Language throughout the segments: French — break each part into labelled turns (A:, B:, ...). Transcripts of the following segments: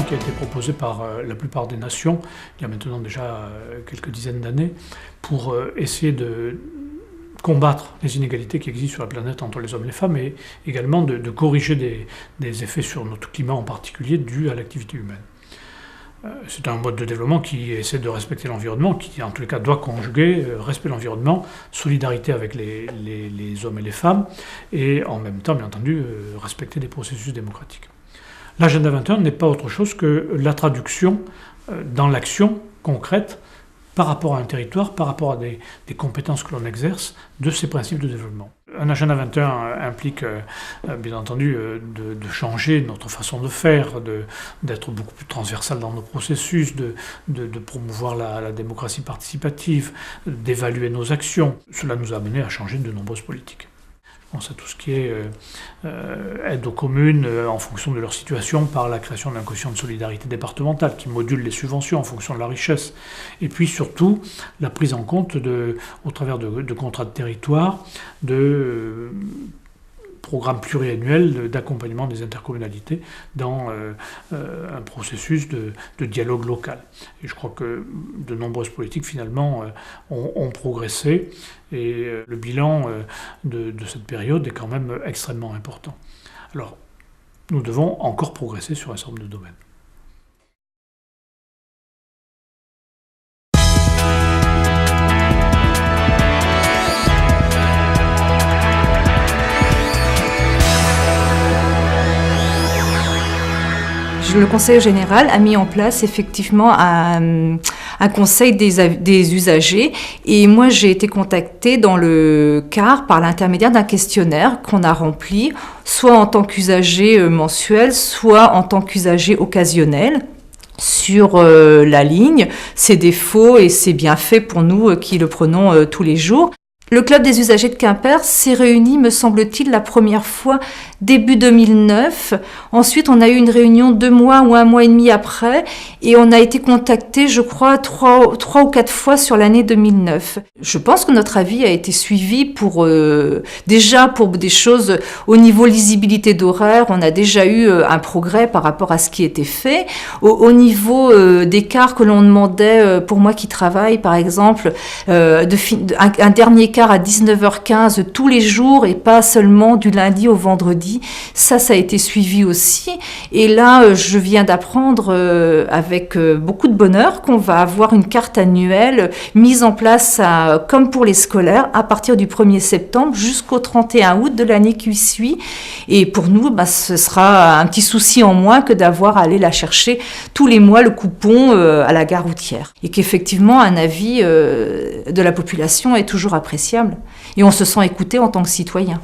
A: qui a été proposé par la plupart des nations, il y a maintenant déjà quelques dizaines d'années, pour essayer de combattre les inégalités qui existent sur la planète entre les hommes et les femmes, et également de corriger des effets sur notre climat en particulier dus à l'activité humaine. C'est un mode de développement qui essaie de respecter l'environnement, qui en tous les cas doit conjuguer respect de l'environnement, solidarité avec les hommes et les femmes, et en même temps, bien entendu, respecter des processus démocratiques. L'agenda 21 n'est pas autre chose que la traduction dans l'action concrète par rapport à un territoire, par rapport à des compétences que l'on exerce, de ces principes de développement. Un agenda 21 implique, bien entendu, de changer notre façon de faire, d'être beaucoup plus transversal dans nos processus, de promouvoir la démocratie participative, d'évaluer nos actions. Cela nous a amené à changer de nombreuses politiques. Je pense à tout ce qui est aide aux communes en fonction de leur situation par la création d'un quotient de solidarité départementale qui module les subventions en fonction de la richesse. Et puis surtout, la prise en compte, au travers de contrats de territoire, de programme pluriannuel d'accompagnement des intercommunalités dans un processus de dialogue local. Et je crois que de nombreuses politiques, finalement, ont progressé, et le bilan de cette période est quand même extrêmement important. Alors, nous devons encore progresser sur un certain nombre de domaines.
B: Le Conseil général a mis en place effectivement un conseil des usagers, et moi j'ai été contactée dans le CAR par l'intermédiaire d'un questionnaire qu'on a rempli, soit en tant qu'usager mensuel, soit en tant qu'usager occasionnel, sur la ligne, ses défauts et ses bienfaits pour nous qui le prenons tous les jours. Le Club des usagers de Quimper s'est réuni, me semble-t-il, la première fois début 2009. Ensuite, on a eu une réunion 2 mois ou 1 mois et demi après, et on a été contacté, je crois, 3 ou 4 fois sur l'année 2009. Je pense que notre avis a été suivi déjà pour des choses au niveau lisibilité d'horaire. On a déjà eu un progrès par rapport à ce qui était fait. Au niveau des quarts que l'on demandait, pour moi qui travaille, par exemple, un dernier quart à 19h15 tous les jours et pas seulement du lundi au vendredi. Ça a été suivi aussi. Et là, je viens d'apprendre avec beaucoup de bonheur qu'on va avoir une carte annuelle mise en place comme pour les scolaires à partir du 1er septembre jusqu'au 31 août de l'année qui suit. Et pour nous, ce sera un petit souci en moins que d'avoir à aller la chercher tous les mois, le coupon à la gare routière. Et qu'effectivement, un avis de la population est toujours appréciable. Et on se sent écouté en tant que citoyen.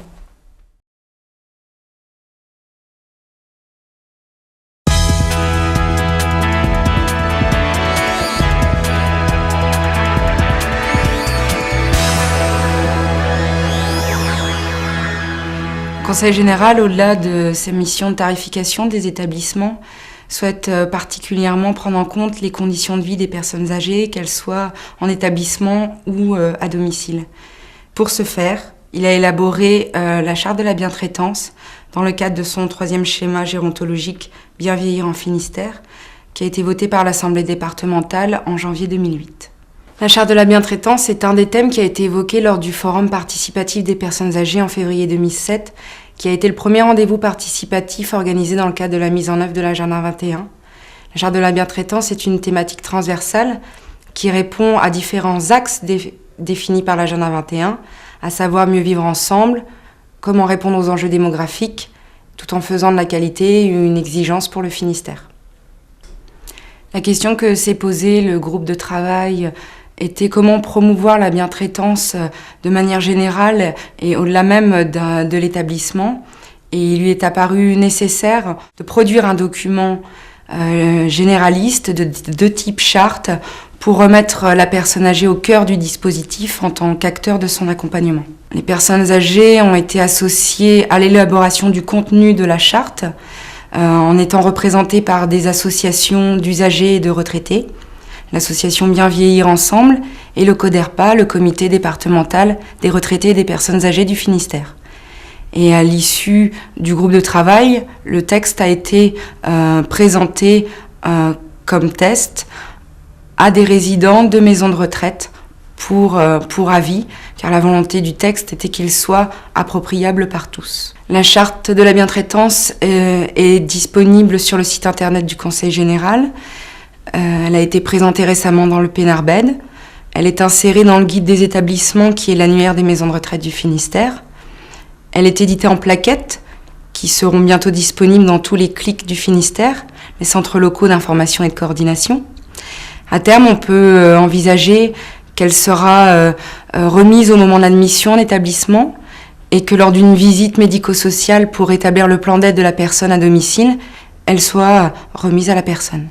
C: Le Conseil général, au-delà de ses missions de tarification des établissements, souhaite particulièrement prendre en compte les conditions de vie des personnes âgées, qu'elles soient en établissement ou à domicile. Pour ce faire, il a élaboré la charte de la bientraitance dans le cadre de son 3e schéma gérontologique Bien vieillir en Finistère, qui a été voté par l'Assemblée départementale en janvier 2008. La charte de la bientraitance est un des thèmes qui a été évoqué lors du Forum participatif des personnes âgées en février 2007, qui a été le premier rendez-vous participatif organisé dans le cadre de la mise en œuvre de l'agenda 21. La charte de la bientraitance est une thématique transversale qui répond à différents axes définis par l'agenda 21, à savoir mieux vivre ensemble, comment répondre aux enjeux démographiques, tout en faisant de la qualité une exigence pour le Finistère. La question que s'est posée le groupe de travail était comment promouvoir la bientraitance de manière générale et au-delà même de l'établissement. Et il lui est apparu nécessaire de produire un document généraliste de type charte pour remettre la personne âgée au cœur du dispositif en tant qu'acteur de son accompagnement. Les personnes âgées ont été associées à l'élaboration du contenu de la charte en étant représentées par des associations d'usagers et de retraités, l'association Bien vieillir ensemble et le CODERPA, le comité départemental des retraités et des personnes âgées du Finistère. Et à l'issue du groupe de travail, le texte a été présenté comme test à des résidents de maisons de retraite pour avis, car la volonté du texte était qu'il soit appropriable par tous. La charte de la bientraitance est disponible sur le site internet du Conseil général. Elle a été présentée récemment dans le Pénarbed. Elle est insérée dans le guide des établissements qui est l'annuaire des maisons de retraite du Finistère. Elle est éditée en plaquettes qui seront bientôt disponibles dans tous les CLIC du Finistère, les centres locaux d'information et de coordination. À terme, on peut envisager qu'elle sera remise au moment de l'admission en établissement et que lors d'une visite médico-sociale pour établir le plan d'aide de la personne à domicile, elle soit remise à la personne.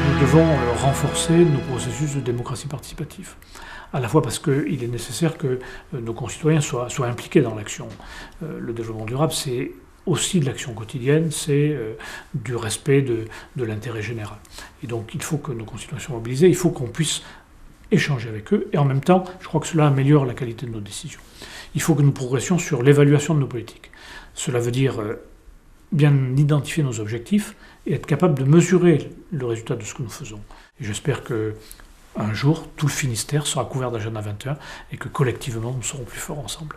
A: Nous devons renforcer nos processus de démocratie participative. À la fois parce qu'il est nécessaire que nos concitoyens soient impliqués dans l'action. Le développement durable, c'est aussi de l'action quotidienne, c'est du respect de l'intérêt général. Et donc il faut que nos concitoyens soient mobilisés, il faut qu'on puisse échanger avec eux, et en même temps, je crois que cela améliore la qualité de nos décisions. Il faut que nous progressions sur l'évaluation de nos politiques. Cela veut dire bien identifier nos objectifs et être capable de mesurer le résultat de ce que nous faisons. Et j'espère qu'un jour, tout le Finistère sera couvert d'Agenda 21 et que collectivement, nous serons plus forts ensemble.